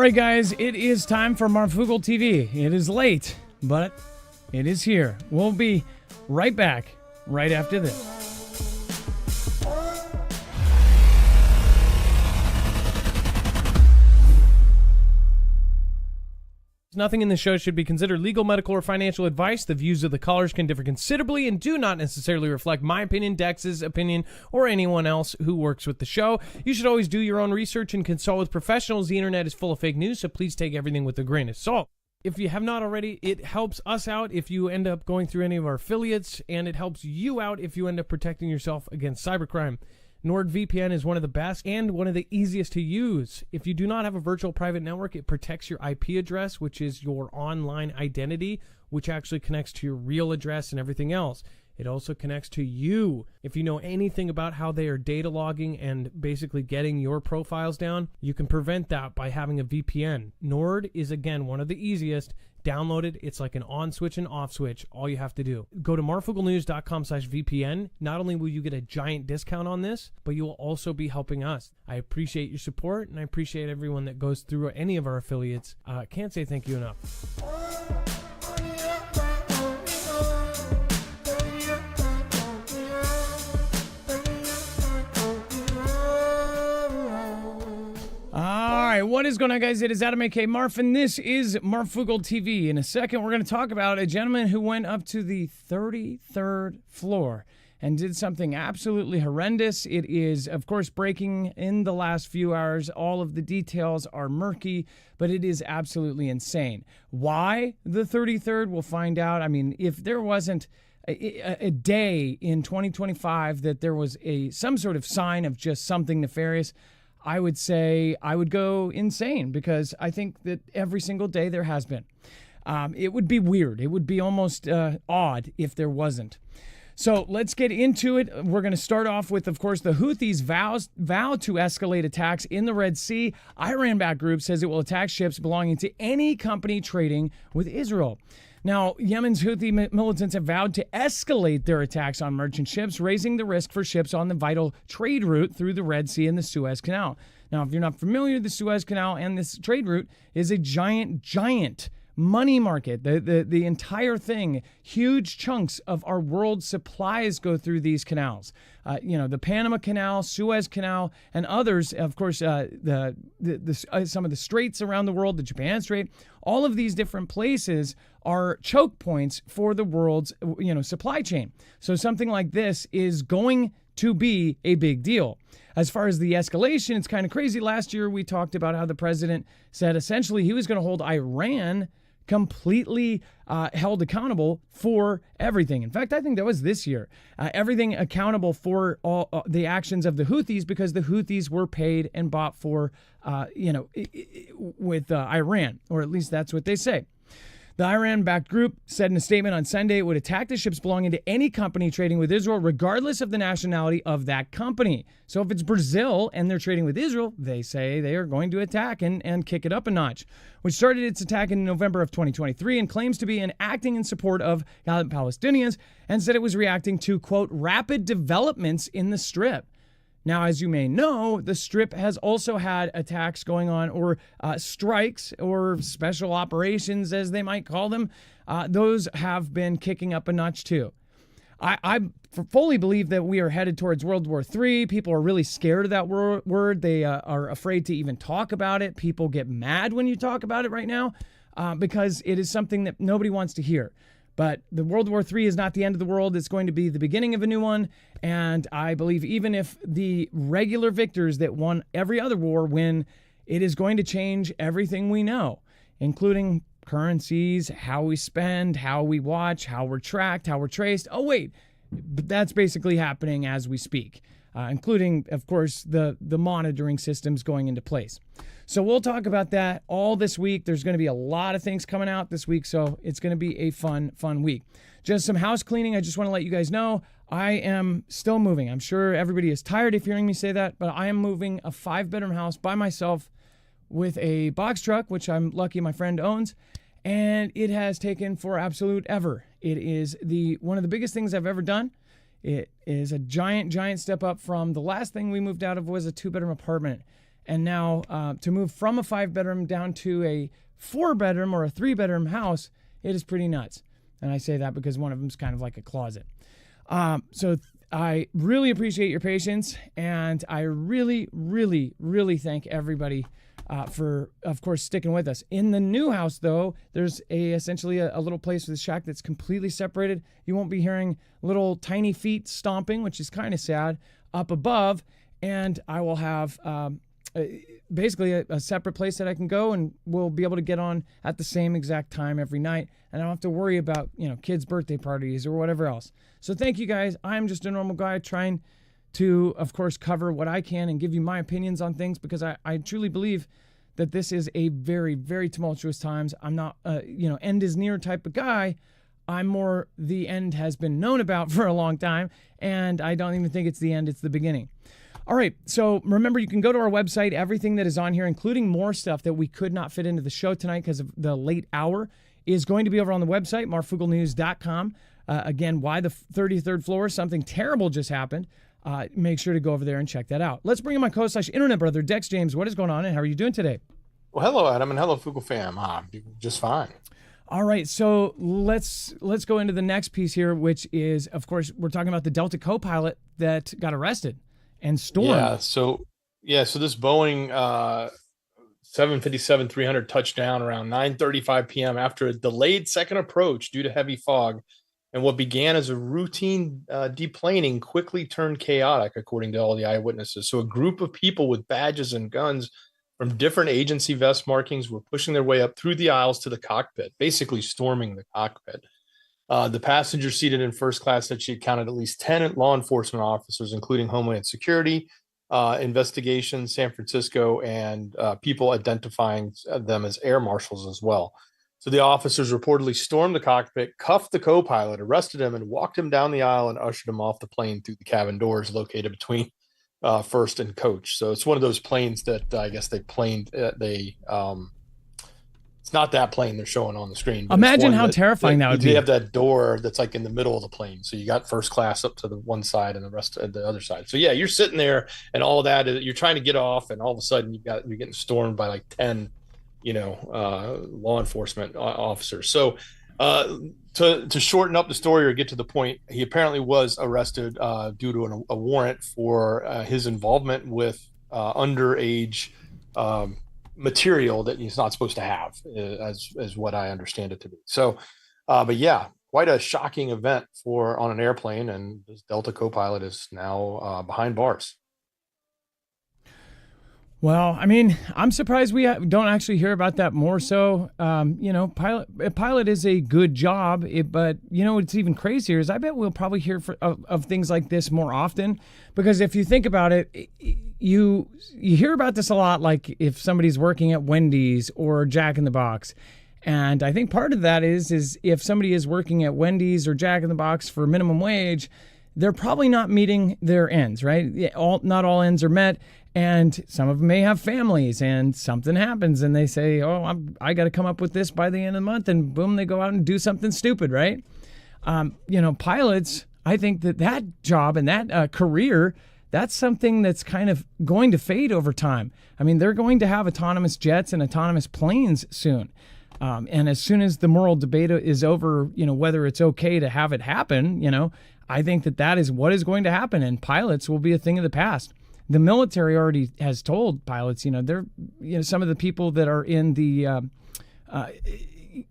right, guys, it is time for Marfoogle TV. It is late, but it is here. We'll be right back right after this. Nothing in this show should be considered legal, medical, or financial advice. The views of the callers can differ considerably and do not necessarily reflect my opinion, Dex's opinion, or anyone else who works with the show. You should always do your own research and consult with professionals. The internet is full of fake news, so please take everything with a grain of salt. If you have not already, it helps us out if you end up going through any of our affiliates, and it helps you out if you end up protecting yourself against cybercrime. NordVPN is one of the best and one of the easiest to use. If you do not have a virtual private network, it protects your IP address, which is your online identity, which actually connects to your real address and everything else. It also connects to you. If you know anything about how they are data logging and basically getting your profiles down, you can prevent that by having a VPN. Nord is, again, one of the easiest. Download it. It's like an on switch and off switch. All you have to do. Go to marfooglenews.com/VPN. Not only will you get a giant discount on this, but you will also be helping us. I appreciate your support, and I appreciate everyone that goes through any of our affiliates. Can't say thank you enough. All right, what is going on, guys? It is Adam A.K. Marf, and this is Marfoogle TV. In a second, we're going to talk about a gentleman who went up to the 33rd floor and did something absolutely horrendous. It is, of course, breaking in the last few hours. All of the details are murky, but it is absolutely insane. Why the 33rd? We'll find out. I mean, if there wasn't a day in 2025 that there was some sort of sign of just something nefarious, I would say I would go insane, because I think that every single day there has been. It would be weird. It would be almost odd if there wasn't. So let's get into it. We're going to start off with, of course, the Houthis vow to escalate attacks in the Red Sea. Iran-backed group says it will attack ships belonging to any company trading with Israel. Now, Yemen's Houthi militants have vowed to escalate their attacks on merchant ships, raising the risk for ships on the vital trade route through the Red Sea and the Suez Canal. Now, if you're not familiar, the Suez Canal and this trade route is a giant money market. The entire thing, huge chunks of our world's supplies go through these canals. The Panama Canal, Suez Canal, and others, of course, some of the straits around the world, the Japan Strait, all of these different places are choke points for the world's, supply chain. So something like this is going to be a big deal. As far as the escalation, it's kind of crazy. Last year, we talked about how the president said essentially he was going to hold Iran completely held accountable for everything. In fact, I think that was this year. Everything accountable for all the actions of the Houthis, because the Houthis were paid and bought for, with Iran, or at least that's what they say. The Iran-backed group said in a statement on Sunday it would attack the ships belonging to any company trading with Israel, regardless of the nationality of that company. So if it's Brazil and they're trading with Israel, they say they are going to attack and kick it up a notch, which started its attack in November of 2023 and claims to be acting in support of Palestinians, and said it was reacting to, quote, rapid developments in the Strip. Now, as you may know, the Strip has also had attacks going on, or strikes, or special operations, as they might call them. Those have been kicking up a notch, too. I fully believe that we are headed towards World War III. People are really scared of that word. They are afraid to even talk about it. People get mad when you talk about it right now because it is something that nobody wants to hear. But the World War III is not the end of the world. It's going to be the beginning of a new one. And I believe even if the regular victors that won every other war win, it is going to change everything we know, including currencies, how we spend, how we watch, how we're tracked, how we're traced. Oh, wait, but that's basically happening as we speak, including, of course, the monitoring systems going into place. So we'll talk about that all this week. There's going to be a lot of things coming out this week, so it's going to be a fun week. Just some house cleaning. I just want to let you guys know I am still moving. I'm sure everybody is tired of hearing me say that, but I am moving a 5-bedroom house by myself with a box truck, which I'm lucky my friend owns, and it has taken for absolute ever. It is one of the biggest things I've ever done. It is a giant step up from the last thing we moved out of was a 2-bedroom apartment. And now to move from a 5-bedroom down to a 4-bedroom or a 3-bedroom house, it is pretty nuts. And I say that because one of them is kind of like a closet. So I really appreciate your patience, and I really, really, really thank everybody for, of course, sticking with us. In the new house, though, there's essentially a little place with a shack that's completely separated. You won't be hearing little tiny feet stomping, which is kind of sad, up above, and I will have basically a separate place that I can go, and we'll be able to get on at the same exact time every night, and I don't have to worry about, kids' birthday parties or whatever else. So thank you guys. I'm just a normal guy trying to, of course, cover what I can and give you my opinions on things, because I truly believe that this is a very, very tumultuous times. I'm not, end is near type of guy. I'm more the end has been known about for a long time, and I don't even think it's the end, it's the beginning. All right, so remember, you can go to our website. Everything that is on here, including more stuff that we could not fit into the show tonight because of the late hour, is going to be over on the website, marfooglenews.com. Again, why the 33rd floor? Something terrible just happened. Make sure to go over there and check that out. Let's bring in my co/internet brother, Dex James. What is going on, and how are you doing today? Well, hello, Adam, and hello, Foogle fam. Just fine. All right, so let's go into the next piece here, which is, of course, we're talking about the Delta co-pilot that got arrested and stormed. So this Boeing 757-300 touchdown around 9:35 p.m. after a delayed second approach due to heavy fog. And what began as a routine deplaning quickly turned chaotic, according to all the eyewitnesses. So a group of people with badges and guns from different agency vest markings were pushing their way up through the aisles to the cockpit, basically storming the cockpit. The passenger seated in first class said she had counted at least 10 law enforcement officers, including Homeland Security, Investigation, San Francisco, and people identifying them as air marshals as well. So the officers reportedly stormed the cockpit, cuffed the co-pilot, arrested him, and walked him down the aisle and ushered him off the plane through the cabin doors located between first and coach. So it's one of those planes that I guess it's not that plane they're showing on the screen. Imagine how terrifying that would be. They have that door that's like in the middle of the plane. So you got first class up to the one side and the rest at the other side. So yeah, you're sitting there and all of that, you're trying to get off, and all of a sudden you're getting stormed by like 10 law enforcement officers. So to shorten up the story or get to the point, he apparently was arrested due to a warrant for his involvement with underage material that he's not supposed to have, as what I understand it to be. So, but yeah, quite a shocking event on an airplane, and this Delta co-pilot is now behind bars. Well, I mean, I'm surprised we don't actually hear about that more so. Pilot is a good job, but what's even crazier is I bet we'll probably hear of things like this more often, because if you think about it, you hear about this a lot, like if somebody's working at Wendy's or Jack in the Box. And I think part of that is if somebody is working at Wendy's or Jack in the Box for minimum wage, they're probably not meeting their ends, right? Not all ends are met. And some of them may have families, and something happens and they say, I got to come up with this by the end of the month, and boom, they go out and do something stupid, right? Pilots, I think that job and that career, that's something that's kind of going to fade over time. I mean, they're going to have autonomous jets and autonomous planes soon. And as soon as the moral debate is over, whether it's okay to have it happen, I think that is what is going to happen, and pilots will be a thing of the past. The military already has told pilots, they're, some of the people that are in the,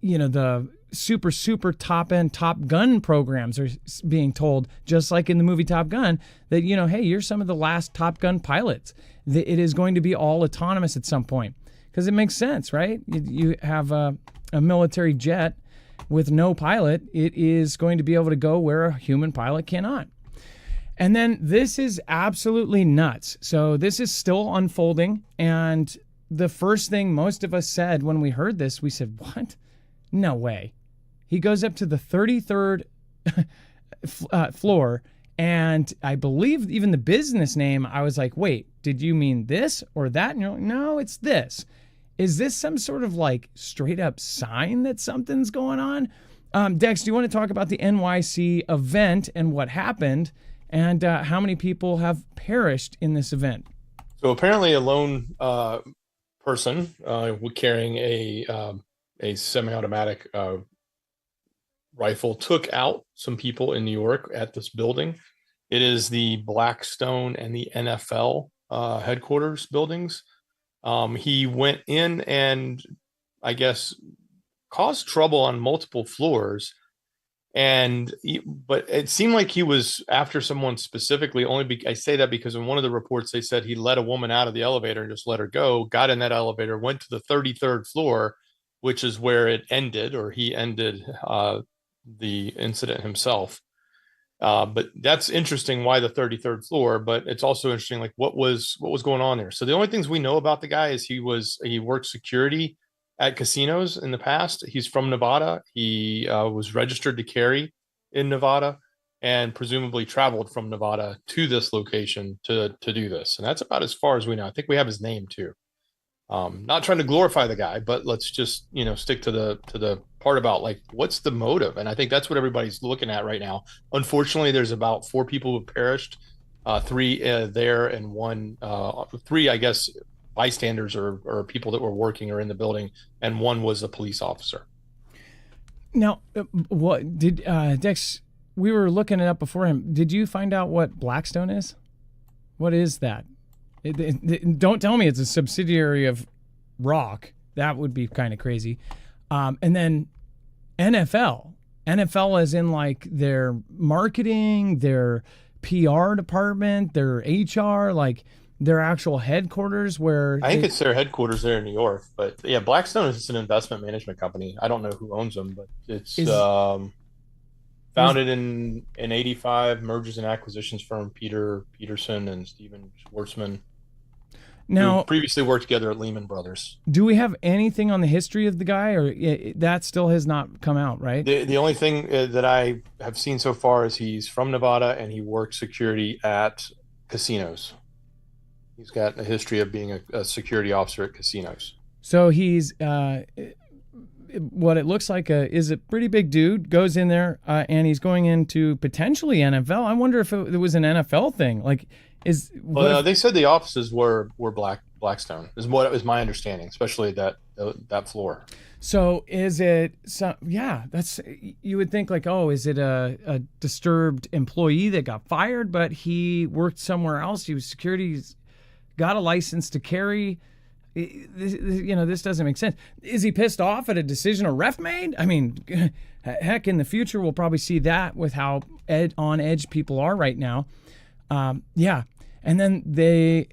the super top end Top Gun programs are being told, just like in the movie Top Gun, that, hey, you're some of the last Top Gun pilots. It is going to be all autonomous at some point, because it makes sense, right? You have a military jet with no pilot. It is going to be able to go where a human pilot cannot. And then this is absolutely nuts. So this is still unfolding. And the first thing most of us said when we heard this, we said, what? No way. He goes up to the 33rd floor. And I believe even the business name, I was like, wait, did you mean this or that? And you're like, no, it's this. Is this some sort of like straight up sign that something's going on? Dex, do you want to talk about the NYC event and what happened? And how many people have perished in this event? So apparently, a lone person carrying a semi-automatic rifle took out some people in New York at this building. It is the Blackstone and the NFL headquarters buildings. He went in and, I guess, caused trouble on multiple floors. But it seemed like he was after someone specifically. I say that because in one of the reports they said he let a woman out of the elevator and just let her go. Got in that elevator, went to the 33rd floor, which is where it ended, or he ended the incident himself. But that's interesting. Why the 33rd floor? But it's also interesting, like what was going on there. So the only things we know about the guy is he worked security at casinos in the past. He's from Nevada. He was registered to carry in Nevada, and presumably traveled from Nevada to this location to do this. And that's about as far as we know. I think we have his name too. Not trying to glorify the guy, but let's just stick to the part about like what's the motive. And I think that's what everybody's looking at right now. Unfortunately, there's about 4 people who perished, 3 there, and 1 3, I guess, bystanders or people that were working or in the building, and 1 was a police officer. Now, what did Dex? We were looking it up before him. Did you find out what Blackstone is? What is that? Don't tell me it's a subsidiary of Rock. That would be kind of crazy. And then NFL as in like their marketing, their PR department, their HR, like their actual headquarters where I think it's their headquarters there in New York. But yeah, Blackstone is just an investment management company. I don't know who owns them, but it's founded in 85, mergers and acquisitions firm Peter Peterson and Steven Schwartzman. Now, who previously worked together at Lehman Brothers. Do we have anything on the history of the guy, or that still has not come out, right? The only thing that I have seen so far is he's from Nevada and he works security at casinos. He's got a history of being a security officer at casinos. So he's what it looks like is a pretty big dude, goes in there and he's going into potentially NFL. I wonder if it was an NFL thing. Like, they said the offices were Blackstone is what was my understanding, especially that floor. So is it? So yeah, that's, you would think like, oh, is it a disturbed employee that got fired, but he worked somewhere else? He was security, he's got a license to carry. This doesn't make sense. Is he pissed off at a decision a ref made? I mean, heck, in the future we'll probably see that with how on edge people are right now. Yeah. And then they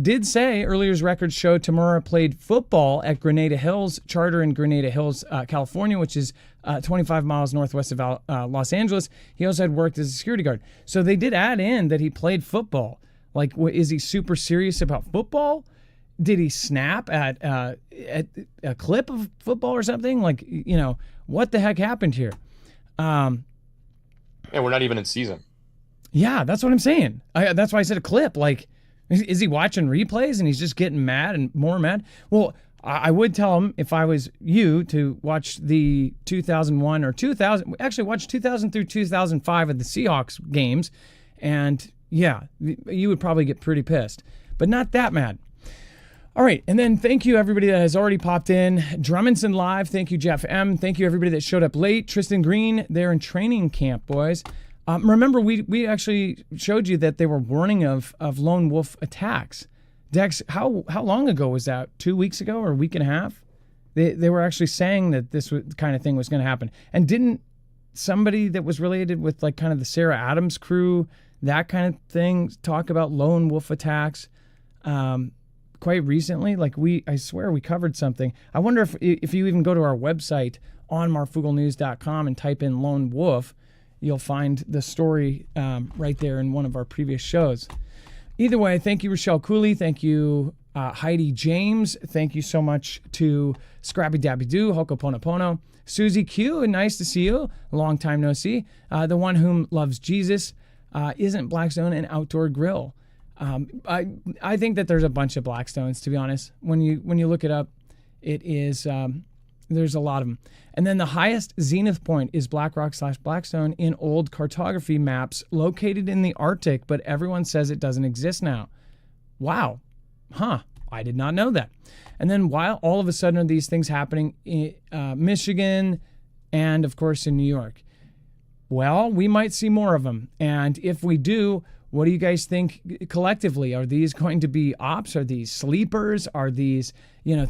did say earlier's records showed Tamura played football at Grenada Hills Charter in Grenada Hills, California, which is 25 miles northwest of Los Angeles. He also had worked as a security guard. So they did add in that he played football. Like, is he super serious about football? Did he snap at a clip of football or something? Like, what the heck happened here? Yeah, we're not even in season. Yeah, that's what I'm saying. That's why I said a clip. Like, is he watching replays and he's just getting mad and more mad? Well, I would tell him, if I was you, to watch the 2001 or 2000, actually watch 2000 through 2005 of the Seahawks games. And yeah, you would probably get pretty pissed, but not that mad. All right, and then thank you everybody that has already popped in. Drummondson Live, thank you Jeff M. Thank you everybody that showed up late. Tristan Green, they're in training camp, boys. Remember, we actually showed you that they were warning of lone wolf attacks. Dex, how long ago was that? 2 weeks ago or a week and a half? They were actually saying that this kind of thing was going to happen. And didn't somebody that was related with like kind of the Sarah Adams crew, that kind of thing, talk about lone wolf attacks quite recently? Like I swear we covered something. I wonder if you even go to our website on marfooglenews.com and type in lone wolf, you'll find the story right there in one of our previous shows. Either way, thank you, Rochelle Cooley. Thank you, Heidi James. Thank you so much to Scrappy Dappy Doo, Hokoponopono. Susie Q, nice to see you. Long time no see. The one whom loves Jesus. Isn't Blackstone an outdoor grill? I think that there's a bunch of Blackstones, to be honest. When you look it up, it is... there's a lot of them. And then the highest zenith point is Black Rock / Blackstone in old cartography maps located in the Arctic, but everyone says it doesn't exist now. Wow. I did not know that. And then while all of a sudden are these things happening in Michigan and, of course, in New York? Well, we might see more of them. And if we do, what do you guys think collectively? Are these going to be ops? Are these sleepers? Are these,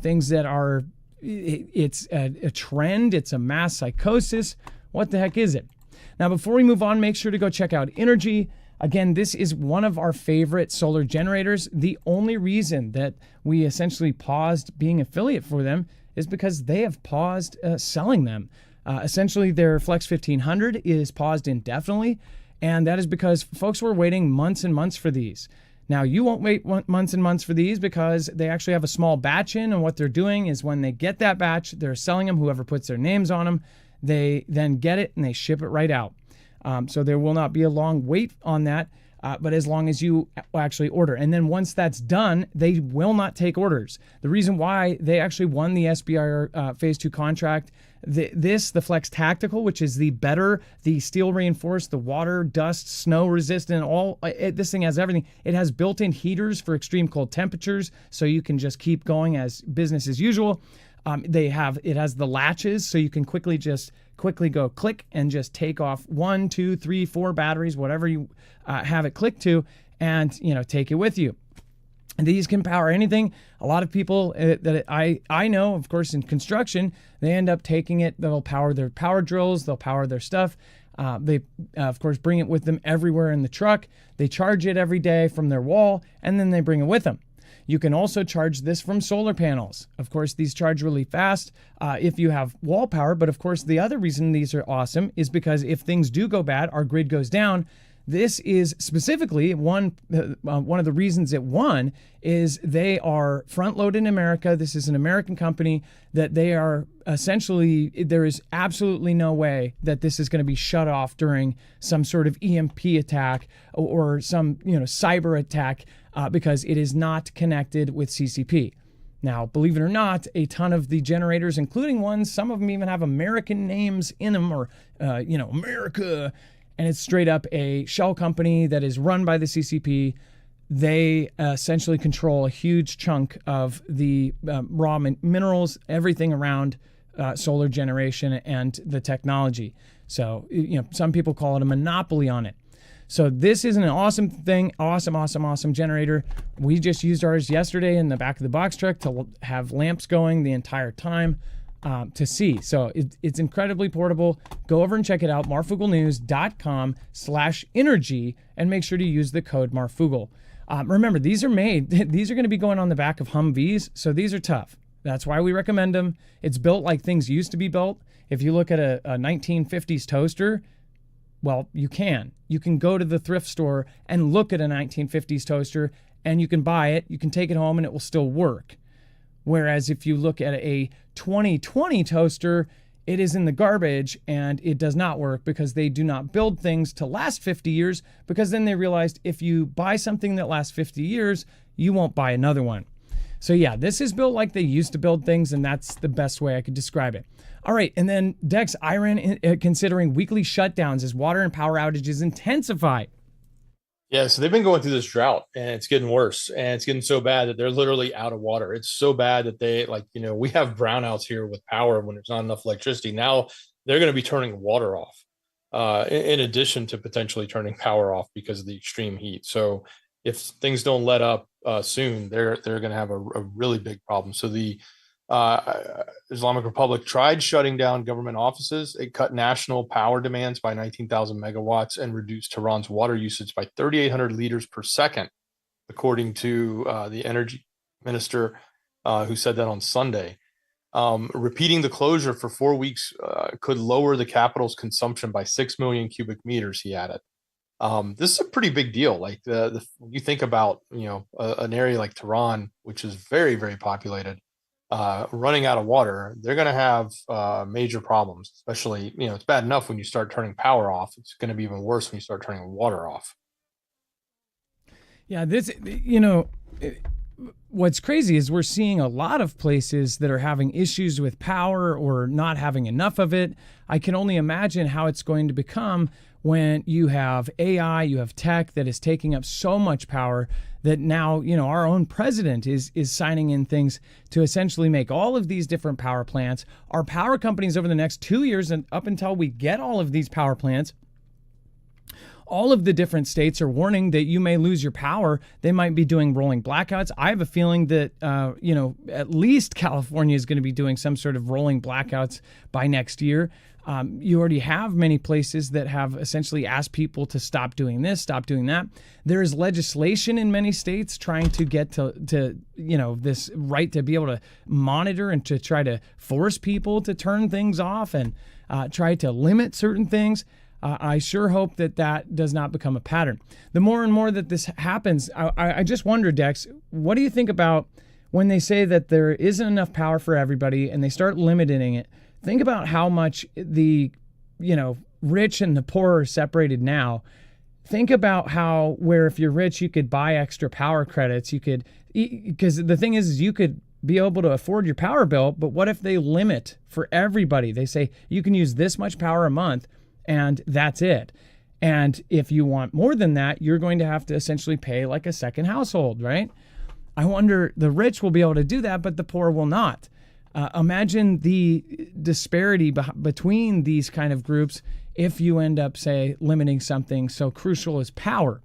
things that are, it's a trend? It's a mass psychosis? What the heck is it? Now, before we move on, make sure to go check out Energy. Again, this is one of our favorite solar generators. The only reason that we essentially paused being affiliate for them is because they have paused selling them. Essentially, their Flex 1500 is paused indefinitely, and that is because folks were waiting months and months for these. Now, you won't wait months and months for these because they actually have a small batch in, and what they're doing is when they get that batch, they're selling them, whoever puts their names on them, they then get it and they ship it right out. So there will not be a long wait on that, but as long as you actually order. And then once that's done, they will not take orders. The reason why they actually won the SBIR Phase 2 contract, the Flex Tactical, which is the better, the steel reinforced, the water, dust, snow resistant, this thing has everything. It has built-in heaters for extreme cold temperatures, so you can just keep going as business as usual. It has the latches, so you can quickly go click and just take off 1, 2, 3, 4 batteries, whatever you have it click to, and take it with you. And these can power anything. A lot of people that I know, of course, in construction, they end up taking it. They'll power their power drills. They'll power their stuff. They, of course, bring it with them everywhere in the truck. They charge it every day from their wall, and then they bring it with them. You can also charge this from solar panels. Of course, these charge really fast if you have wall power. But of course, the other reason these are awesome is because if things do go bad, our grid goes down. This is specifically one of the reasons it won is they are front-loaded in America. This is an American company that they are essentially, there is absolutely no way that this is going to be shut off during some sort of EMP attack or some cyber attack because it is not connected with CCP. Now, believe it or not, a ton of the generators, including ones, some of them even have American names in them or, America. And it's straight up a shell company that is run by the CCP. They essentially control a huge chunk of the raw minerals, everything around solar generation and the technology. So, some people call it a monopoly on it. So this is an awesome thing, awesome generator. We just used ours yesterday in the back of the box truck to have lamps going the entire time. To see. So it's incredibly portable. Go over and check it out, marfooglenews.com/energy, and make sure to use the code Marfoogle. Remember, these are going to be going on the back of Humvees, so these are tough. That's why we recommend them. It's built like things used to be built. If you look at a 1950s toaster, well, you can go to the thrift store and look at a 1950s toaster, and you can buy it, you can take it home, and it will still work. Whereas if you look at a 2020 toaster, it is in the garbage and it does not work because they do not build things to last 50 years because then they realized if you buy something that lasts 50 years, you won't buy another one. So yeah, this is built like they used to build things, and that's the best way I could describe it. All right, and then Dex, Iran considering weekly shutdowns as water and power outages intensify. Yeah, so they've been going through this drought and it's getting worse, and it's getting so bad that they're literally out of water. It's so bad that they we have brownouts here with power when there's not enough electricity. Now they're going to be turning water off in addition to potentially turning power off because of the extreme heat. So if things don't let up soon, they're going to have a really big problem. So the Islamic Republic tried shutting down government offices. It cut national power demands by 19,000 megawatts and reduced Tehran's water usage by 3,800 liters per second, according to the energy minister who said that on Sunday. Repeating the closure for 4 weeks could lower the capital's consumption by 6 million cubic meters, he added. This is a pretty big deal. Like you think about, an area like Tehran, which is very, very populated, running out of water, they're going to have major problems, especially, it's bad enough when you start turning power off. It's going to be even worse when you start turning water off. Yeah, what's crazy is we're seeing a lot of places that are having issues with power or not having enough of it. I can only imagine how it's going to become when you have AI, you have tech that is taking up so much power that now, our own president is signing in things to essentially make all of these different power plants. Our power companies over the next 2 years and up until we get all of these power plants, all of the different states are warning that you may lose your power. They might be doing rolling blackouts. I have a feeling that, at least California is going to be doing some sort of rolling blackouts by next year. You already have many places that have essentially asked people to stop doing this, stop doing that. There is legislation in many states trying to get to this right to be able to monitor and to try to force people to turn things off and try to limit certain things. I sure hope that does not become a pattern. The more and more that this happens, I just wonder, Dex, what do you think about when they say that there isn't enough power for everybody and they start limiting it? Think about how much the, rich and the poor are separated now. Think about where if you're rich, you could buy extra power credits. You could, because the thing is you could be able to afford your power bill, but what if they limit for everybody? They say you can use this much power a month and that's it. And if you want more than that, you're going to have to essentially pay like a second household, right? I wonder, the rich will be able to do that, but the poor will not. Imagine the disparity between these kind of groups if you end up, say, limiting something so crucial as power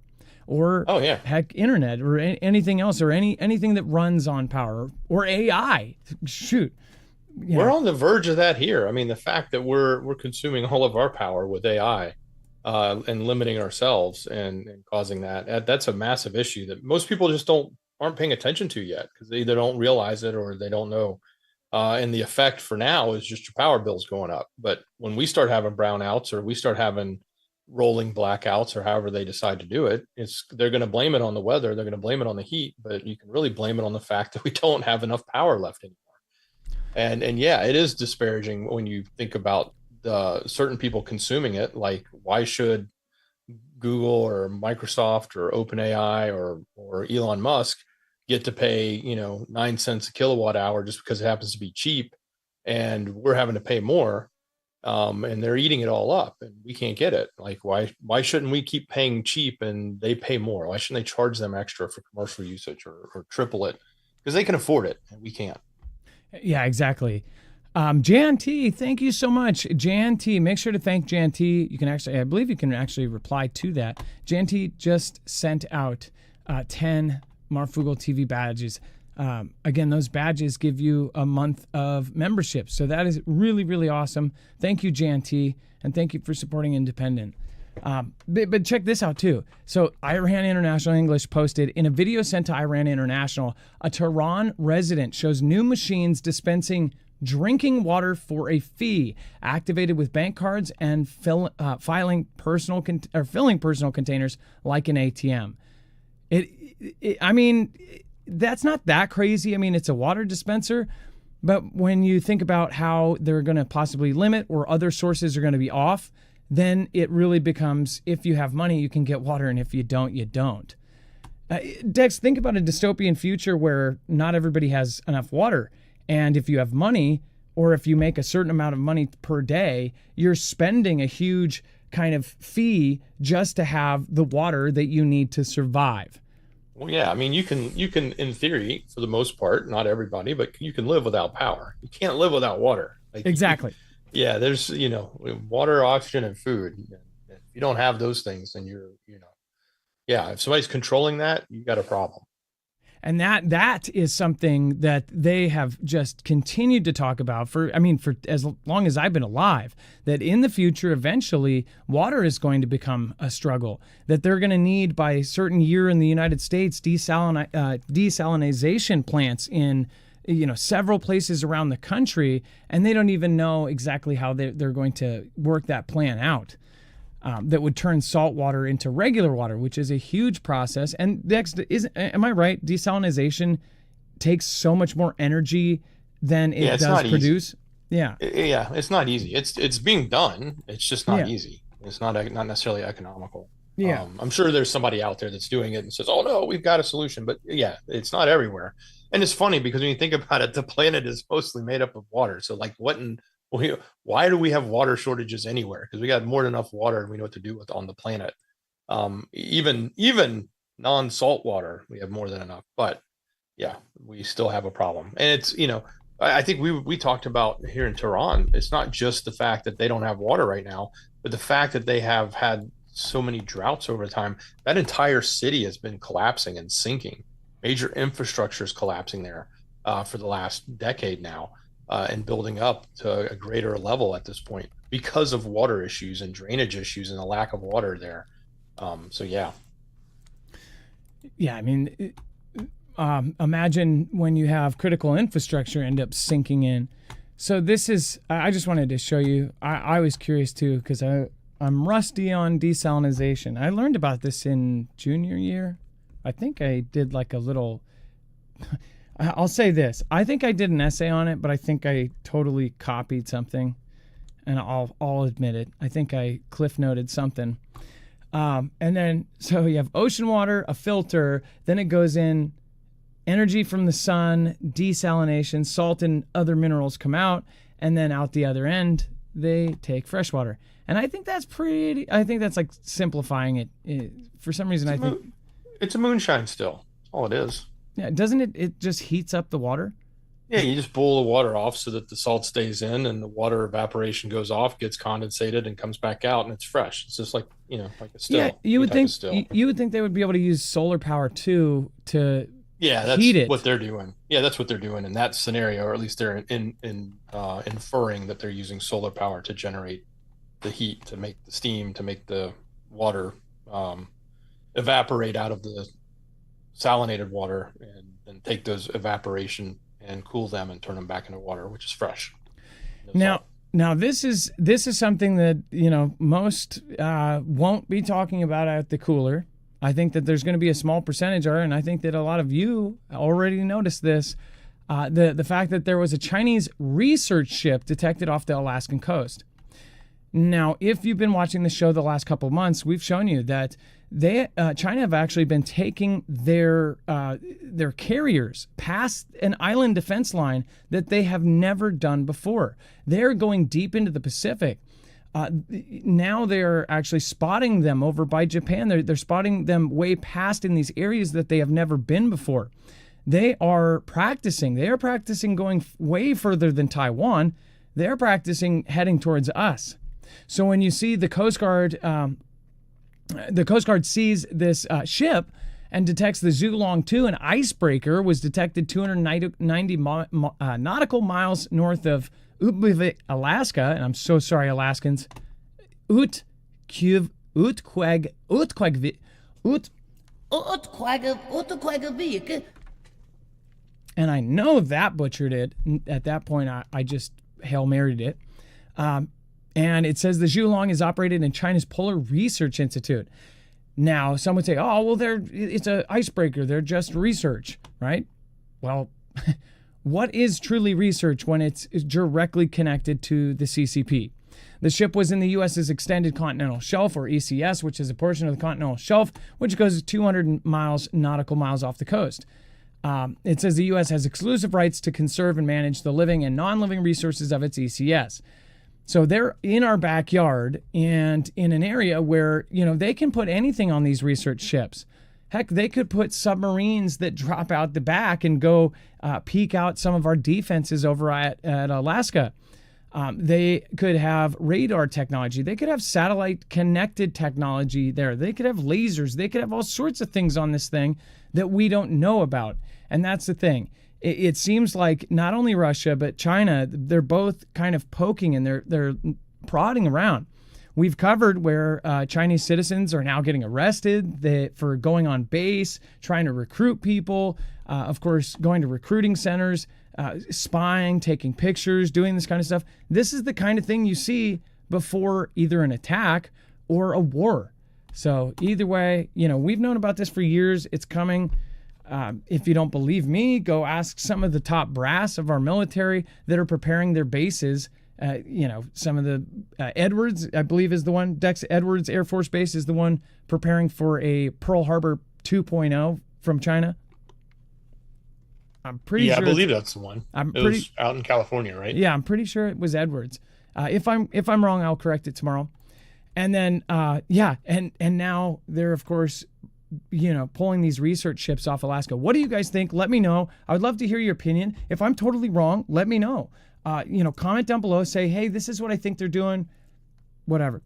or heck, internet or anything else or anything that runs on power or AI. Shoot. We're on the verge of that here. I mean, the fact that we're consuming all of our power with AI and limiting ourselves and causing that's a massive issue that most people just aren't paying attention to yet because they either don't realize it or they don't know. And the effect for now is just your power bills going up. But when we start having brownouts or we start having rolling blackouts or however they decide to do it, they're going to blame it on the weather. They're going to blame it on the heat, but you can really blame it on the fact that we don't have enough power left anymore. And yeah, it is disparaging when you think about certain people consuming it. Like, why should Google or Microsoft or OpenAI or Elon Musk get to pay 9 cents a kilowatt hour just because it happens to be cheap, and we're having to pay more, and they're eating it all up, and we can't get it? Like, why shouldn't we keep paying cheap and they pay more? Why shouldn't they charge them extra for commercial usage or triple it? Because they can afford it and we can't. Yeah, exactly. Jan T, thank you so much. Jan T, make sure to thank Jan T. I believe you can actually reply to that. Jan T just sent out 10 Marfoogle TV badges. Again, those badges give you a month of membership. So that is really, really awesome. Thank you, Jan T, and thank you for supporting Independent. But check this out too. So Iran International English posted, in a video sent to Iran International, a Tehran resident shows new machines dispensing drinking water for a fee, activated with bank cards and filling personal containers like an ATM. I mean, that's not that crazy. I mean, it's a water dispenser, but when you think about how they're going to possibly limit or other sources are going to be off, then it really becomes, if you have money, you can get water, and if you don't, you don't. Dex, think about a dystopian future where not everybody has enough water. And if you have money, or if you make a certain amount of money per day, you're spending a huge kind of fee just to have the water that you need to survive. Well, yeah, I mean, you can, in theory, for the most part, not everybody, but you can live without power. You can't live without water. Like, exactly. Yeah, there's, water, oxygen, and food. If you don't have those things, then if somebody's controlling that, you got a problem. And that is something that they have just continued to talk about for as long as I've been alive, that in the future, eventually, water is going to become a struggle, that they're going to need, by a certain year in the United States, desalinization plants in several places around the country, and they don't even know exactly how they're going to work that plan out. That would turn salt water into regular water, which is a huge process. And am I right? Desalinization takes so much more energy than it does produce. Yeah. Yeah, it's not easy. It's being done. It's just not easy. It's not necessarily economical. Yeah. I'm sure there's somebody out there that's doing it and says, "Oh no, we've got a solution." But yeah, it's not everywhere. And it's funny because when you think about it, the planet is mostly made up of water. So like, why do we have water shortages anywhere? Because we got more than enough water and we know what to do with on the planet. Even non-salt water, we have more than enough. But yeah, we still have a problem. And it's, I think we talked about here in Tehran, it's not just the fact that they don't have water right now, but the fact that they have had so many droughts over time. That entire city has been collapsing and sinking. Major infrastructure is collapsing there for the last decade now, and building up to a greater level at this point because of water issues and drainage issues and the lack of water there. So yeah. Yeah, I mean, imagine when you have critical infrastructure end up sinking in. So this is, I just wanted to show you, I was curious too, because I'm rusty on desalination. I learned about this in junior year. I think I did like a little, I'll say this. I think I did an essay on it, but I think I totally copied something, and I'll admit it. I think I cliff noted something. And then, so you have ocean water, a filter, then it goes in energy from the sun, desalination, salt and other minerals come out, and then out the other end, they take fresh water. And I think that's like simplifying it. For some reason, it's a moonshine still. That's all it is. Yeah, doesn't it? It just heats up the water. Yeah, you just boil the water off so that the salt stays in, and the water evaporation goes off, gets condensated, and comes back out, and it's fresh. It's just like like a still. Yeah, you would think they would be able to use solar power too to heat it. What they're doing. Yeah, that's what they're doing in that scenario, or at least they're inferring that they're using solar power to generate the heat, to make the steam, to make the water evaporate out of the salinated water, and then take those evaporation and cool them and turn them back into water, which is fresh. Now this is something that most won't be talking about at the cooler. I think that there's going to be a small percentage are, and I think that a lot of you already noticed this. The fact that there was a Chinese research ship detected off the Alaskan coast. Now, if you've been watching the show the last couple of months, we've shown you that China have actually been taking their carriers past an island defense line that they have never done before. They're going deep into the Pacific. Now they're actually spotting them over by Japan. They're spotting them way past in these areas that they have never been before. They are practicing. They are practicing going way further than Taiwan. They're practicing heading towards us. So when you see the Coast Guard sees this ship and detects the Zhulong 2, an icebreaker was detected 290 nautical miles north of Utqiagvik, Alaska, and I'm so sorry, Alaskans. Utqiagvik. And I know that butchered it. At that point, I just Hail Married it. And it says the Zhulong is operated in China's Polar Research Institute. Now, some would say, oh, well, it's an icebreaker. They're just research, right? Well, what is truly research when it's directly connected to the CCP? The ship was in the U.S.'s Extended Continental Shelf, or ECS, which is a portion of the continental shelf, which goes 200 nautical miles off the coast. It says the U.S. has exclusive rights to conserve and manage the living and non-living resources of its ECS. So they're in our backyard and in an area where, they can put anything on these research ships. Heck, they could put submarines that drop out the back and go peek out some of our defenses over at Alaska. They could have radar technology. They could have satellite connected technology there. They could have lasers. They could have all sorts of things on this thing that we don't know about. And that's the thing. It seems like not only Russia, but China, they're both kind of poking and they're prodding around. We've covered where Chinese citizens are now getting arrested for going on base, trying to recruit people, of course, going to recruiting centers, spying, taking pictures, doing this kind of stuff. This is the kind of thing you see before either an attack or a war. So either way, we've known about this for years. It's coming. If you don't believe me, go ask some of the top brass of our military that are preparing their bases. Some of the Edwards, I believe, is the one. Dex Edwards Air Force Base is the one preparing for a Pearl Harbor 2.0 from China. I'm pretty sure. Yeah, I believe that's the one. It was out in California, right? Yeah, I'm pretty sure it was Edwards. If I'm wrong, I'll correct it tomorrow. And then, and now they're, of course, pulling these research ships off Alaska. What do you guys think? Let me know. I would love to hear your opinion. If I'm totally wrong, let me know. Comment down below. Say, hey, this is what I think they're doing. Whatever.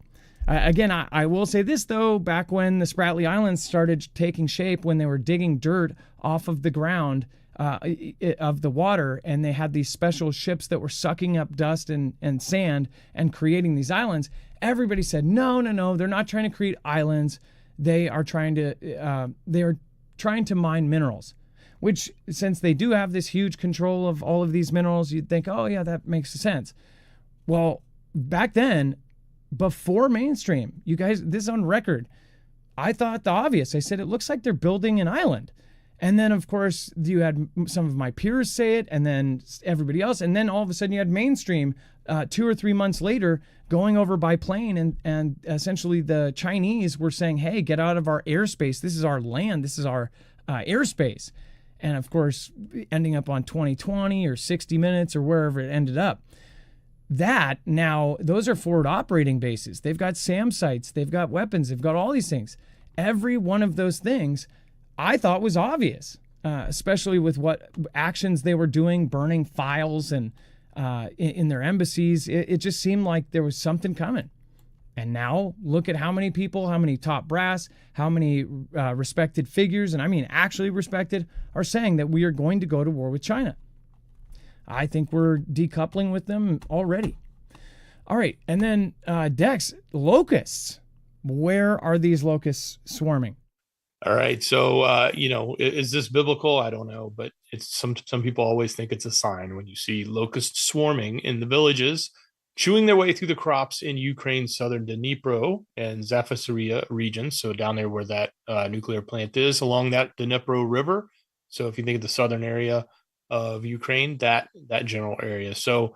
Again, I will say this, though. Back when the Spratly Islands started taking shape, when they were digging dirt off of the ground of the water, and they had these special ships that were sucking up dust and sand and creating these islands, everybody said, no, they're not trying to create islands. They are trying to mine minerals, which, since they do have this huge control of all of these minerals, you'd think, oh yeah, that makes sense. Well, back then, before mainstream, you guys, this is on record, I thought the obvious. I said, it looks like they're building an island. And then, of course, you had some of my peers say it, and then everybody else. And then all of a sudden you had mainstream 2 or 3 months later going over by plane, and essentially the Chinese were saying, hey, get out of our airspace. This is our land. This is our airspace. And of course, ending up on 2020 or 60 Minutes or wherever it ended up. That now, those are forward operating bases. They've got SAM sites. They've got weapons. They've got all these things. Every one of those things I thought was obvious, especially with what actions they were doing, burning files and in their embassies. It just seemed like there was something coming. And now look at how many people, how many top brass, how many respected figures, and I mean actually respected, are saying that we are going to go to war with China. I think we're decoupling with them already. All right, and then Dex, locusts. Where are these locusts swarming? All right. So, is this biblical? I don't know, but it's some people always think it's a sign when you see locusts swarming in the villages, chewing their way through the crops in Ukraine's southern Dnipro and Zaporizhzhia region. So down there where that nuclear plant is, along that Dnipro River. So if you think of the southern area of Ukraine, that general area. So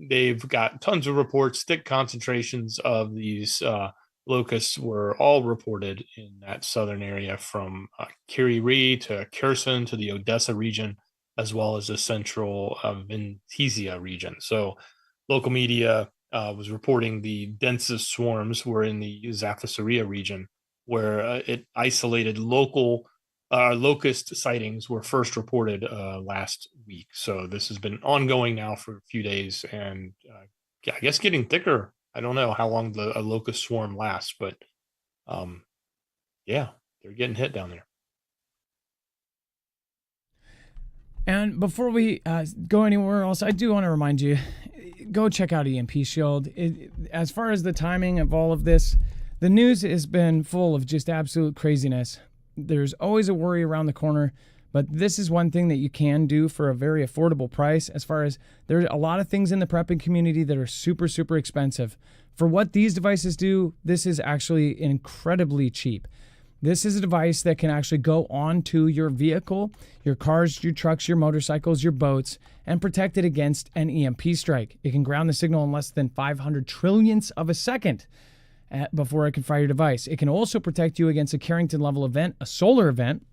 they've got tons of reports. Thick concentrations of these locusts were all reported in that southern area, from Kiriy to Kherson to the Odessa region, as well as the central Vinnytsia region. So local media was reporting the densest swarms were in the Zaporizhzhia region, where it isolated local locust sightings were first reported last week. So this has been ongoing now for a few days, and I guess getting thicker. I don't know how long a locust swarm lasts, but yeah, they're getting hit down there. And before we go anywhere else, I do want to remind you, go check out EMP Shield. As far as the timing of all of this, the news has been full of just absolute craziness. There's always a worry around the corner, but this is one thing that you can do for a very affordable price. As far as there's a lot of things in the prepping community that are super, super expensive. For what these devices do, this is actually incredibly cheap. This is a device that can actually go onto your vehicle, your cars, your trucks, your motorcycles, your boats, and protect it against an EMP strike. It can ground the signal in less than 500 trillionths of a second before it can fire your device. It can also protect you against a Carrington level event, a solar event.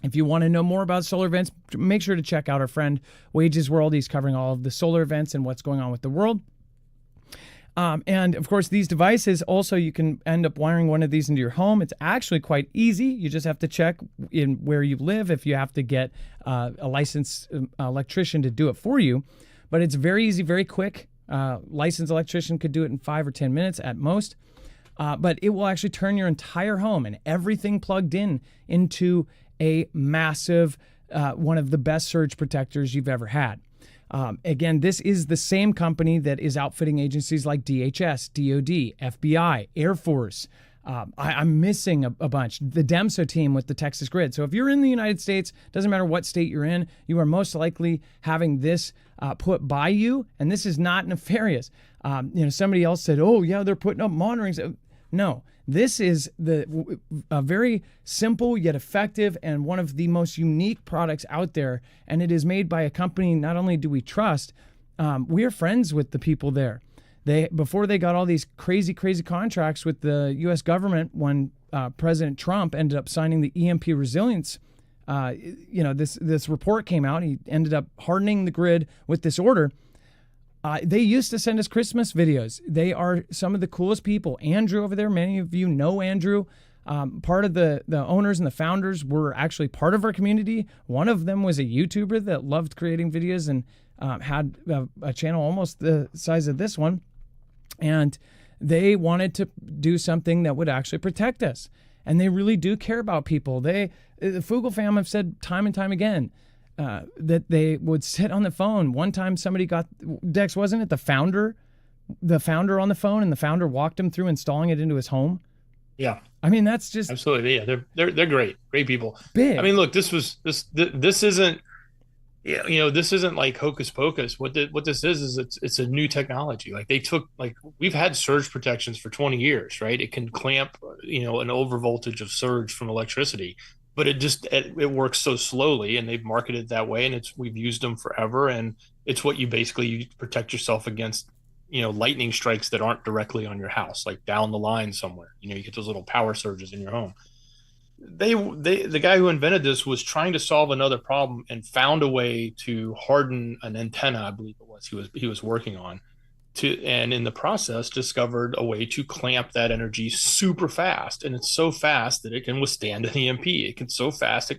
If you want to know more about solar events, make sure to check out our friend Wages World. He's covering all of the solar events and what's going on with the world. And of course, these devices also, you can end up wiring one of these into your home. It's actually quite easy. You just have to check in where you live if you have to get a licensed electrician to do it for you. But it's very easy, very quick. Licensed electrician could do it in 5 or 10 minutes at most. But it will actually turn your entire home and everything plugged in into a massive, one of the best surge protectors you've ever had. Again, this is the same company that is outfitting agencies like DHS, DOD, FBI, Air Force. I'm missing a bunch. The DEMSO team with the Texas Grid. So if you're in the United States, doesn't matter what state you're in, you are most likely having this put by you. And this is not nefarious. Somebody else said, oh, yeah, they're putting up monitoring. No, this is a very simple yet effective and one of the most unique products out there. And it is made by a company not only do we trust, we are friends with the people there. Before they got all these crazy contracts with the U.S. government, when President Trump ended up signing the EMP resilience, this report came out. He ended up hardening the grid with this order. They used to send us Christmas videos. They are some of the coolest people. Andrew over there, many of you know Andrew. Part of the owners and the founders were actually part of our community. One of them was a YouTuber that loved creating videos and had a channel almost the size of this one. And they wanted to do something that would actually protect us. And they really do care about people. The Fugel fam have said time and time again that they would sit on the phone. One time somebody got, Dex, wasn't it the founder on the phone, and the founder walked him through installing it into his home? Yeah. I mean, that's just absolutely. Yeah. They're great people. Big. I mean, look, this isn't, this isn't like hocus pocus. What this is it's a new technology. Like we've had surge protections for 20 years, right? It can clamp, an over voltage of surge from electricity, but it works so slowly, and they've marketed it that way. And we've used them forever. And it's what you basically protect yourself against, lightning strikes that aren't directly on your house, like down the line somewhere. You get those little power surges in your home. The guy who invented this was trying to solve another problem and found a way to harden an antenna, I believe it was he was working on, and in the process discovered a way to clamp that energy super fast. And it's so fast that it can withstand an EMP. It can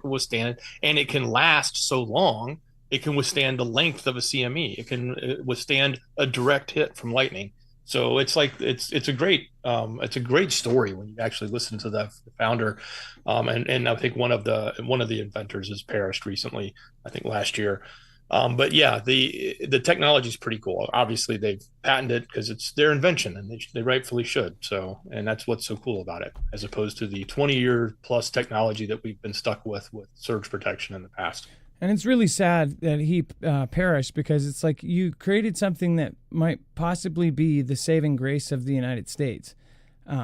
withstand it, and it can last so long. It can withstand the length of a CME. It can withstand a direct hit from lightning. So it's a great story when you actually listen to the founder, and I think one of the inventors has perished recently, I think last year. But yeah, the technology is pretty cool. Obviously, they've patented it because it's their invention, and they rightfully should. So, and that's what's so cool about it, as opposed to the 20-year plus technology that we've been stuck with surge protection in the past. And it's really sad that he perished, because it's like you created something that might possibly be the saving grace of the United States.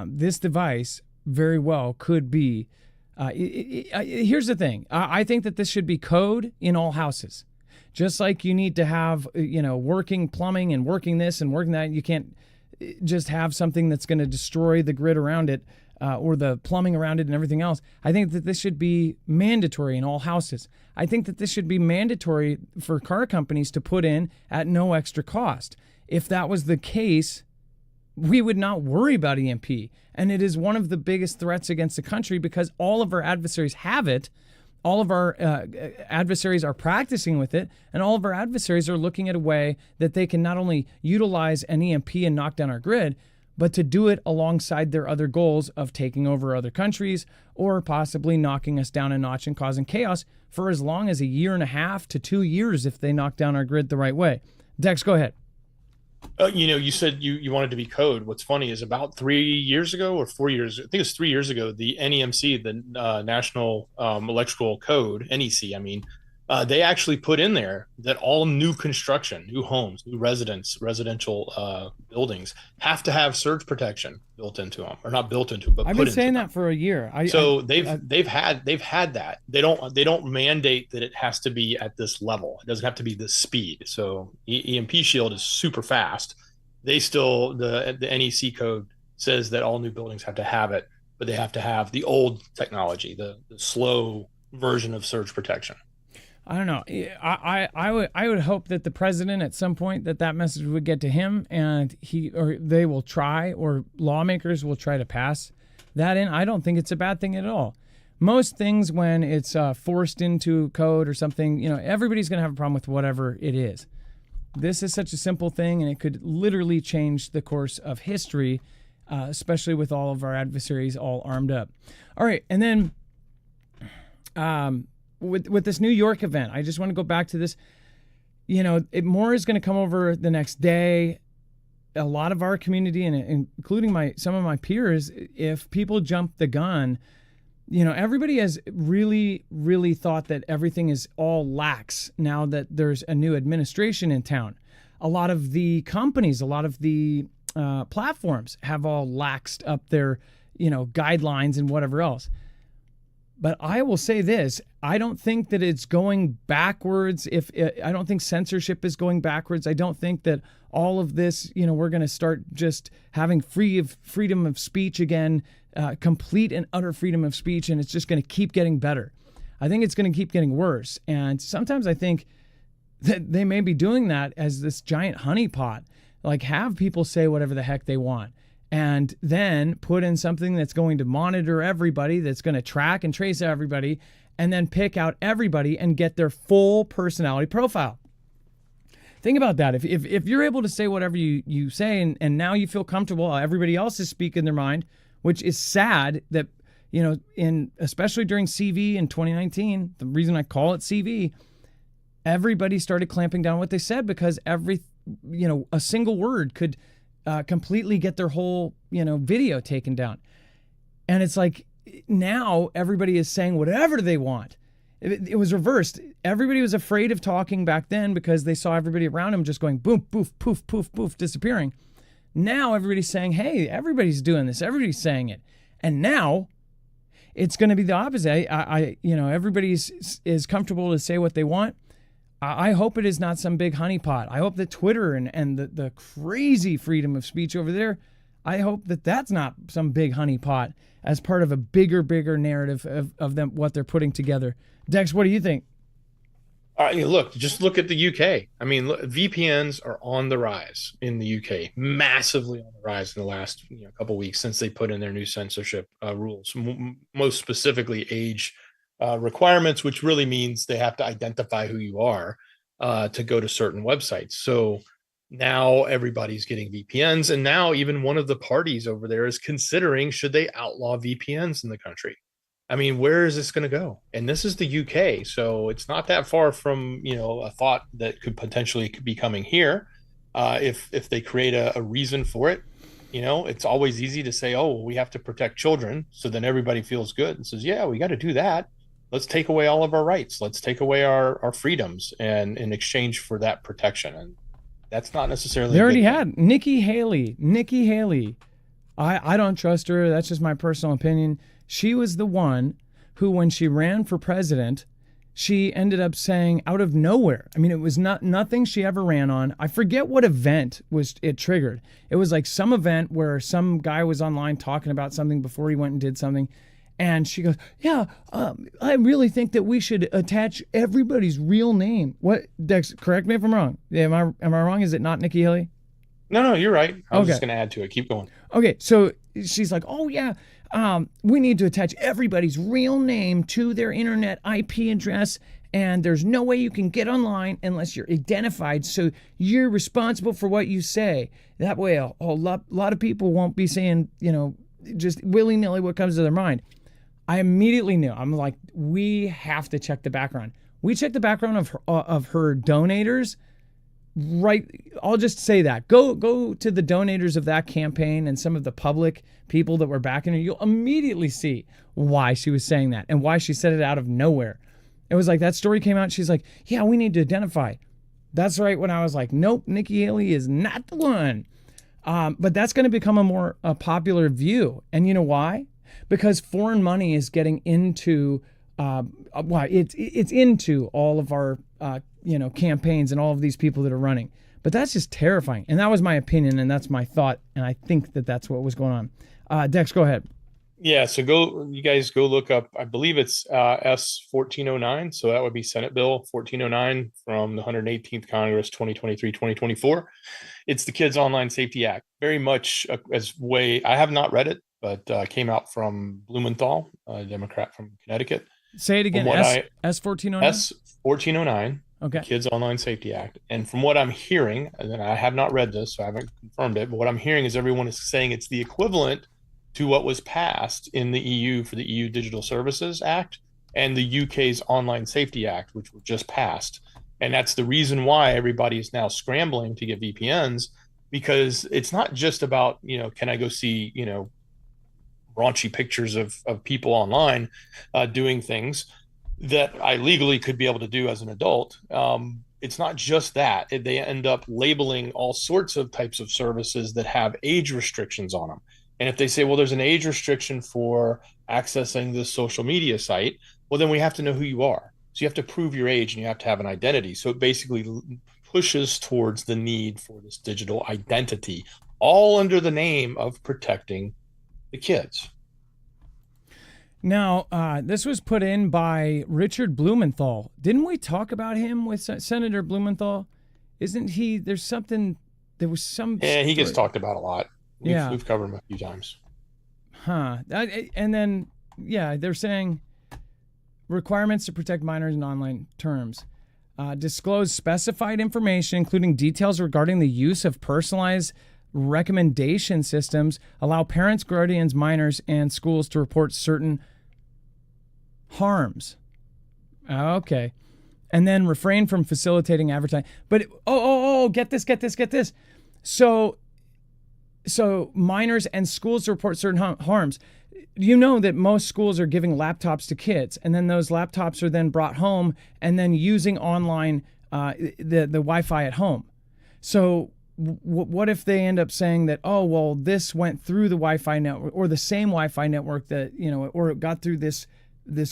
This device very well could be. Here's the thing. I think that this should be code in all houses. Just like you need to have, working plumbing and working this and working that. You can't just have something that's going to destroy the grid around it. Or the plumbing around it and everything else. I think that this should be mandatory in all houses. I think that this should be mandatory for car companies to put in at no extra cost. If that was the case, we would not worry about EMP. And it is one of the biggest threats against the country, because all of our adversaries have it. All of our adversaries are practicing with it, and all of our adversaries are looking at a way that they can not only utilize an EMP and knock down our grid, but to do it alongside their other goals of taking over other countries, or possibly knocking us down a notch and causing chaos for as long as 1.5 to 2 years if they knock down our grid the right way. Dex, go ahead. You said you wanted to be code. What's funny is about 3 years ago or 4 years, I think it's 3 years ago, the NEMC, the National Electrical Code, NEC, they actually put in there that all new construction, new homes, new residential buildings have to have surge protection built into them, or not built into, but I've been saying that for a year. They've had that. They don't mandate that it has to be at this level. It doesn't have to be this speed. So EMP Shield is super fast. They still, the NEC code says that all new buildings have to have it, but they have to have the old technology, the slow version of surge protection. I don't know. I would hope that the president at some point that message would get to him, and they will try, or lawmakers will try to pass that in. I don't think it's a bad thing at all. Most things, when it's forced into code or something, everybody's going to have a problem with whatever it is. This is such a simple thing, and it could literally change the course of history, especially with all of our adversaries all armed up. All right, and then with this New York event, I just want to go back to this. More is going to come over the next day. A lot of our community, and including some of my peers, if people jump the gun, everybody has really, really thought that everything is all lax now that there's a new administration in town. A lot of the companies, a lot of the platforms have all laxed up their, guidelines and whatever else. But I will say this, I don't think that it's going backwards. I don't think censorship is going backwards. I don't think that all of this, we're going to start just having freedom of speech again, complete and utter freedom of speech, and it's just going to keep getting better. I think it's going to keep getting worse. And sometimes I think that they may be doing that as this giant honeypot, like have people say whatever the heck they want. and then put in something that's going to monitor everybody, that's going to track and trace everybody, and then pick out everybody and get their full personality profile. Think about that. If you're able to say whatever you say, and now you feel comfortable, everybody else is speaking their mind, which is sad that, especially during CV in 2019, the reason I call it CV, everybody started clamping down on what they said because a single word could completely get their whole, video taken down. And it's like now everybody is saying whatever they want. It was reversed. Everybody was afraid of talking back then because they saw everybody around them just going boom, poof, poof, poof, poof, disappearing. Now everybody's saying, hey, everybody's doing this. Everybody's saying it. And now it's going to be the opposite. Everybody is comfortable to say what they want. I hope it is not some big honeypot. I hope that Twitter and the crazy freedom of speech over there, I hope that that's not some big honeypot as part of a bigger narrative of them, what they're putting together. Dex, what do you think? Just look at the UK. I mean, VPNs are on the rise in the UK, massively on the rise in the last couple of weeks since they put in their new censorship rules, most specifically age requirements, which really means they have to identify who you are to go to certain websites. So now everybody's getting VPNs, and now even one of the parties over there is considering should they outlaw VPNs in the country. I mean, where is this going to go? And this is the UK, so it's not that far from a thought that could potentially be coming here if they create a reason for it. It's always easy to say, oh, we have to protect children, so then everybody feels good and says, yeah, we got to do that. Let's take away all of our rights. Let's take away our freedoms and in exchange for that protection. And that's not necessarily. They already had Nikki Haley. I don't trust her. That's just my personal opinion. She was the one who, when she ran for president, she ended up saying out of nowhere. I mean, it was nothing she ever ran on. I forget what event it triggered. It was like some event where some guy was online talking about something before he went and did something. And she goes, yeah, I really think that we should attach everybody's real name. What, Dex, correct me if I'm wrong. Am I wrong? Is it not Nikki Haley? No, you're right. I was just going to add to it. Keep going. Okay, so she's like, oh, yeah, we need to attach everybody's real name to their internet IP address, and there's no way you can get online unless you're identified, so you're responsible for what you say. That way a lot of people won't be saying, just willy-nilly what comes to their mind. I immediately knew. I'm like, we have to check the background. We checked the background of her donators. Right. I'll just say that. Go to the donators of that campaign and some of the public people that were backing her. You'll immediately see why she was saying that and why she said it out of nowhere. It was like that story came out. And she's like, yeah, we need to identify. That's right. When I was like, nope, Nikki Haley is not the one. But that's going to become a more popular view. And you know why? Because foreign money is getting into it's into all of our campaigns and all of these people that are running. But that's just terrifying. And that was my opinion, and that's my thought, and I think that that's what was going on. Dex, go ahead. Yeah, so you guys go look up, I believe it's S1409. So that would be Senate Bill 1409 from the 118th Congress, 2023-2024. It's the Kids Online Safety Act. Very much I have not read it, but came out from Blumenthal, a Democrat from Connecticut. Say it again, S1409? S1409, okay. Kids Online Safety Act. And from what I'm hearing, and I have not read this, so I haven't confirmed it, but what I'm hearing is everyone is saying it's the equivalent to what was passed in the EU for the EU Digital Services Act and the UK's Online Safety Act, which were just passed. And that's the reason why everybody is now scrambling to get VPNs, because it's not just about, can I go see, raunchy pictures of people online doing things that I legally could be able to do as an adult. It's not just that. They end up labeling all sorts of types of services that have age restrictions on them. And if they say, well, there's an age restriction for accessing this social media site, well, then we have to know who you are. So you have to prove your age and you have to have an identity. So it basically pushes towards the need for this digital identity, all under the name of protecting the kids. Now, this was put in by Richard Blumenthal. Didn't we talk about him with Senator Blumenthal? Isn't he? There was some. Yeah, he gets talked about a lot. We've covered them a few times. And then, they're saying requirements to protect minors in online terms. Disclose specified information, including details regarding the use of personalized recommendation systems. Allow parents, guardians, minors, and schools to report certain harms. Okay. And then refrain from facilitating advertising. But, get this. So minors and schools to report certain harms. You know that most schools are giving laptops to kids, and then those laptops are then brought home and then using online the Wi-Fi at home. So what if they end up saying that, this went through the Wi-Fi network, or the same Wi-Fi network that, or it got through this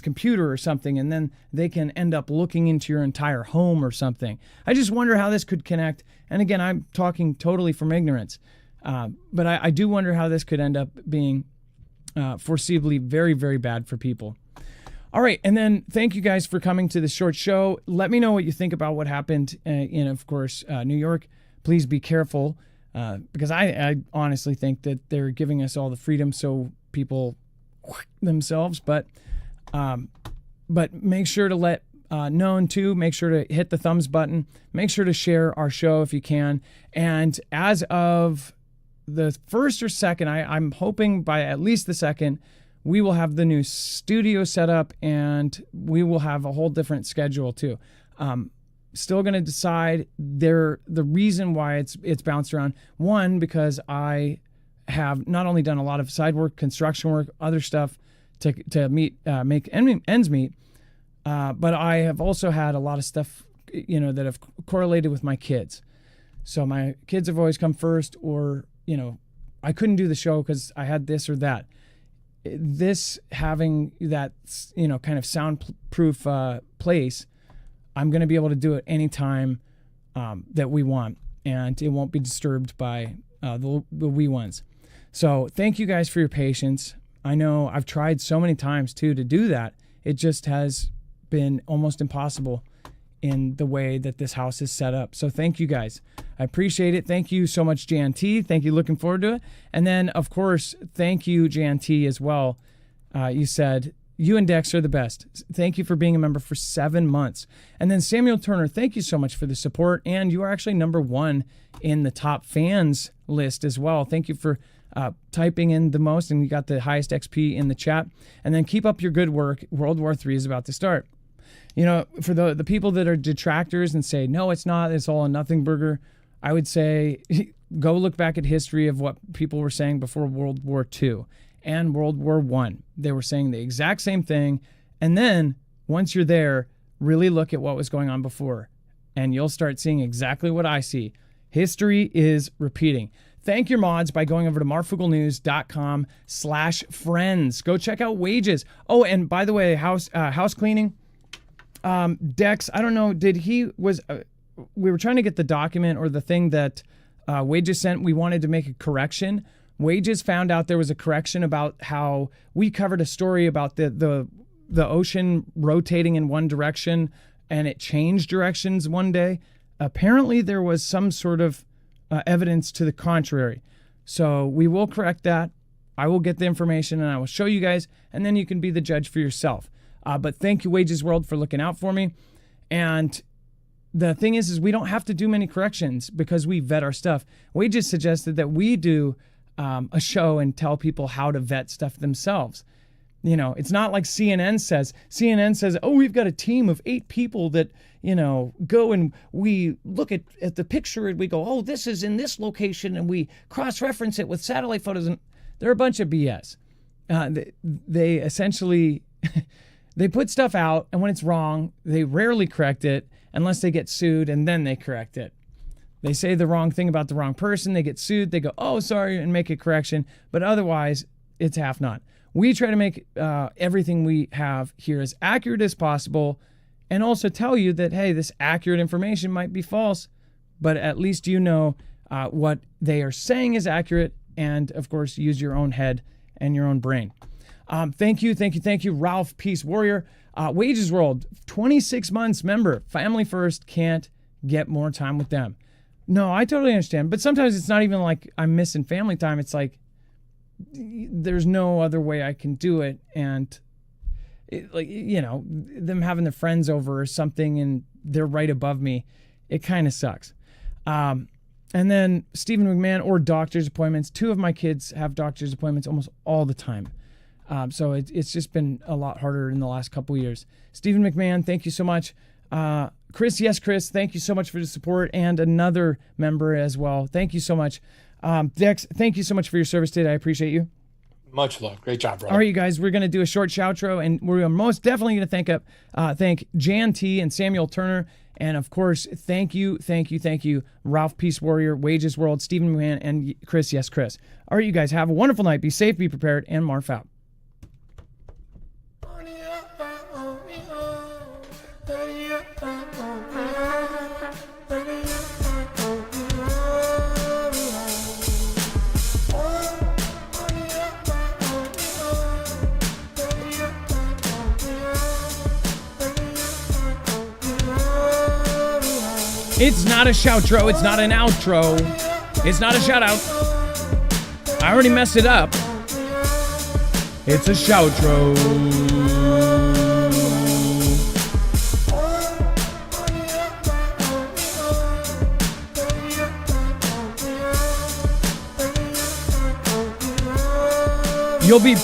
computer or something, and then they can end up looking into your entire home or something. I just wonder how this could connect. And again, I'm talking totally from ignorance. But I do wonder how this could end up being foreseeably very, very bad for people. All right. And then thank you guys for coming to this short show. Let me know what you think about what happened in, of course, New York. Please be careful because I honestly think that they're giving us all the freedom so people themselves. But make sure to let known too. Make sure to hit the thumbs button. Make sure to share our show if you can. And as of the first or second, I'm hoping by at least the second, we will have the new studio set up, and we will have a whole different schedule too. Still going to decide the reason why it's bounced around. One, because I have not only done a lot of side work, construction work, other stuff to make ends meet, but I have also had a lot of stuff, that have correlated with my kids. So my kids have always come first, or I couldn't do the show because I had this or that. This having that, kind of soundproof place, I'm going to be able to do it anytime that we want, and it won't be disturbed by the wee ones. So thank you guys for your patience. I know I've tried so many times too to do that. It just has been almost impossible in the way that this house is set up. So thank you guys. I appreciate it. Thank you so much, Jan T. Thank you. Looking forward to it. And then, of course, thank you, Jan T, as well. You said, you and Dex are the best. Thank you for being a member for 7 months. And then Samuel Turner, thank you so much for the support. And you are actually number 1 in the top fans list as well. Thank you for typing in the most, and you got the highest XP in the chat. And then keep up your good work. World War III is about to start. For the people that are detractors and say, no, it's not, it's all a nothing burger, I would say go look back at history of what people were saying before World War II and World War I. They were saying the exact same thing. And then once you're there, really look at what was going on before, and you'll start seeing exactly what I see. History is repeating. Thank your mods by going over to marfooglenews.com/friends. Go check out wages. Oh, and by the way, house cleaning. Dex, I don't know, we were trying to get the document or the thing that Wages sent. We wanted to make a correction. Wages found out there was a correction about how we covered a story about the ocean rotating in one direction, and it changed directions one day. Apparently there was some sort of evidence to the contrary. So we will correct that. I will get the information and I will show you guys, and then you can be the judge for yourself. But thank you, Wages World, for looking out for me. And the thing is we don't have to do many corrections because we vet our stuff. Wages suggested that we do a show and tell people how to vet stuff themselves. It's not like CNN says. CNN says, oh, we've got a team of 8 people that, go and we look at the picture and we go, oh, this is in this location, and we cross-reference it with satellite photos. And they're a bunch of BS. They essentially... They put stuff out, and when it's wrong, they rarely correct it unless they get sued, and then they correct it. They say the wrong thing about the wrong person, they get sued, they go, oh, sorry, and make a correction, but otherwise, it's half not. We try to make everything we have here as accurate as possible, and also tell you that, hey, this accurate information might be false, but at least you know what they are saying is accurate, and, of course, use your own head and your own brain. Thank you, Ralph Peace Warrior. Wages World, 26 months member. Family first, can't get more time with them. No, I totally understand. But sometimes it's not even like I'm missing family time. It's like there's no other way I can do it. And like, you know, them having their friends over or something and they're right above me, it kind of sucks. And then Stephen McMahon or doctor's appointments. 2 of my kids have doctor's appointments almost all the time. So it's just been a lot harder in the last couple years. Stephen McMahon, thank you so much. Chris, yes, Chris, thank you so much for the support, and another member as well. Thank you so much. Dex, thank you so much for your service today. I appreciate you. Much love. Great job, brother. All right, you guys, we're going to do a short outro, and we're most definitely going to thank Jan T and Samuel Turner. And of course, thank you, Ralph Peace Warrior, Wages World, Stephen McMahon, and Chris, yes, Chris. All right, you guys, have a wonderful night. Be safe, be prepared, and Marf out. It's not a shoutro. It's not an outro. It's not a shout out. I already messed it up. It's a shoutro. You'll be